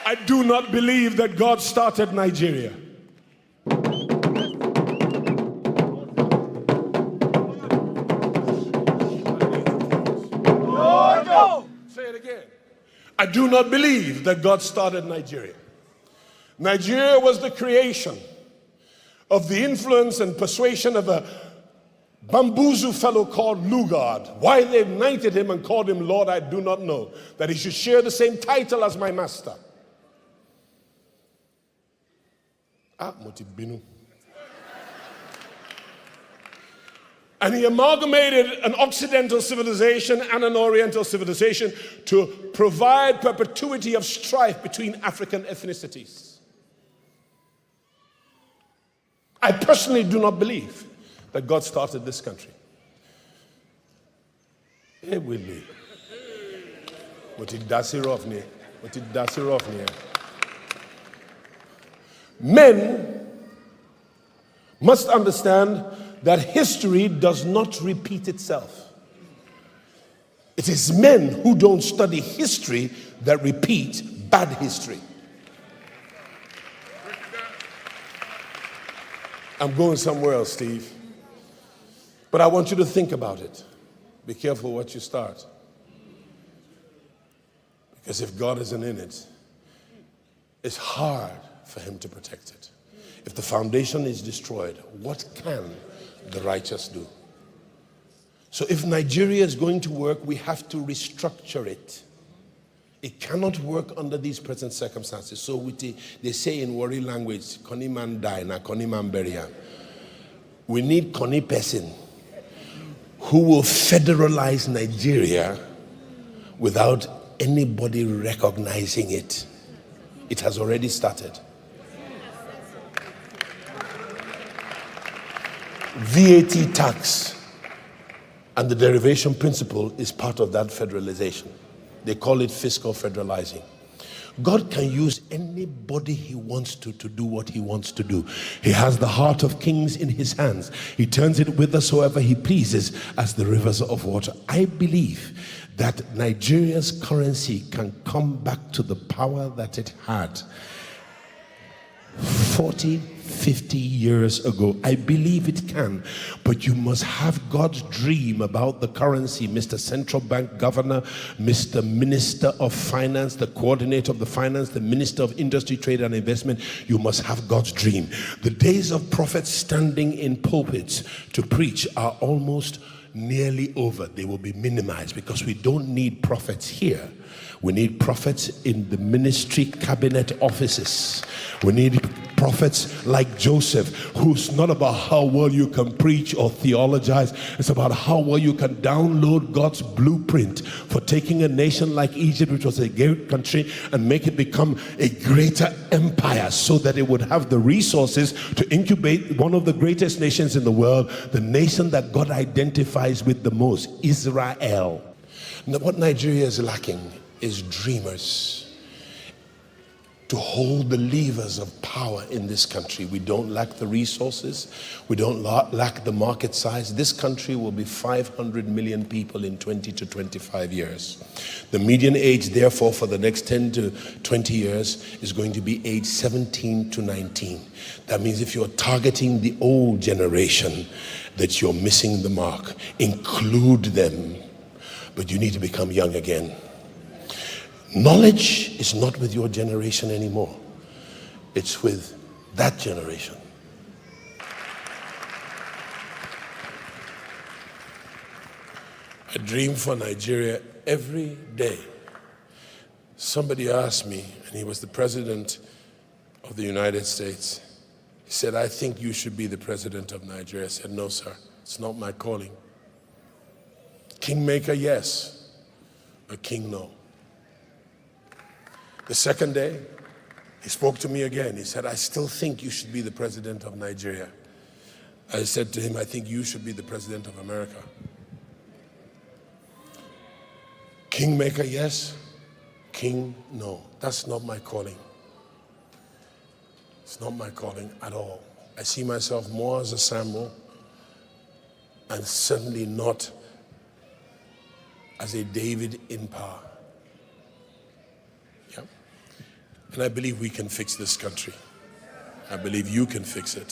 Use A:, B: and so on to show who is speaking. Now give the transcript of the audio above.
A: I do not believe that God started Nigeria. No. Say it again. I do not believe that God started Nigeria. Nigeria was the creation of the influence and persuasion of a bamboozle fellow called Lugard. Why they knighted him and called him Lord, I do not know. That he should share the same title as my master. Motibinu. And he amalgamated an Occidental civilization and an Oriental civilization to provide perpetuity of strife between African ethnicities. I personally do not believe that God started this country. It will be. But it does it off near. Men must understand that history does not repeat itself. It is men who don't study history that repeat bad history. I'm going somewhere else, Steve. But I want you to think about it. Be careful what you start. Because if God isn't in it, it's hard for him to protect it. If the foundation is destroyed, what can the righteous do? So if Nigeria is going to work, we have to restructure it. It cannot work under these present circumstances. So they say in Wari language, koni man die, na koni man bury. We need koni person who will federalize Nigeria without anybody recognizing it. It has already started. VAT tax and the derivation principle is part of that federalization. They call it fiscal federalizing. God can use anybody he wants to do what he wants to do. He has the heart of kings in his hands. He turns it whithersoever he pleases as the rivers of water. I believe that Nigeria's currency can come back to the power that it had 40, 50 years ago. I believe it can, but you must have God's dream about the currency, Mr. Central Bank Governor, Mr. Minister of Finance, the coordinator of the finance, the Minister of Industry, Trade and Investment. You must have God's dream. The days of prophets standing in pulpits to preach are almost nearly over. They will be minimized because we don't need prophets here. We need prophets in the ministry cabinet offices. We need prophets like Joseph, who's not about how well you can preach or theologize. It's about how well you can download God's blueprint for taking a nation like Egypt, which was a great country, and make it become a greater empire so that it would have the resources to incubate one of the greatest nations in the world, the nation that God identifies with the most, Israel. Now, what Nigeria is lacking is dreamers to hold the levers of power in this country. We don't lack the resources. We don't lack the market size. This country will be 500 million people in 20 to 25 years. The median age, therefore, for the next 10 to 20 years is going to be age 17 to 19. That means if you're targeting the old generation, that you're missing the mark. Include them, but you need to become young again. Knowledge is not with your generation anymore. It's with that generation. I dream for Nigeria every day. Somebody asked me, and he was the president of the United States. He said, I think you should be the president of Nigeria. I said, no, sir, it's not my calling. Kingmaker, yes, a king, no. The second day, he spoke to me again. He said, I still think you should be the president of Nigeria. I said to him, I think you should be the president of America. Kingmaker, yes. King, no. That's not my calling. It's not my calling at all. I see myself more as a Samuel and certainly not as a David in power. And I believe we can fix this country. I believe you can fix it.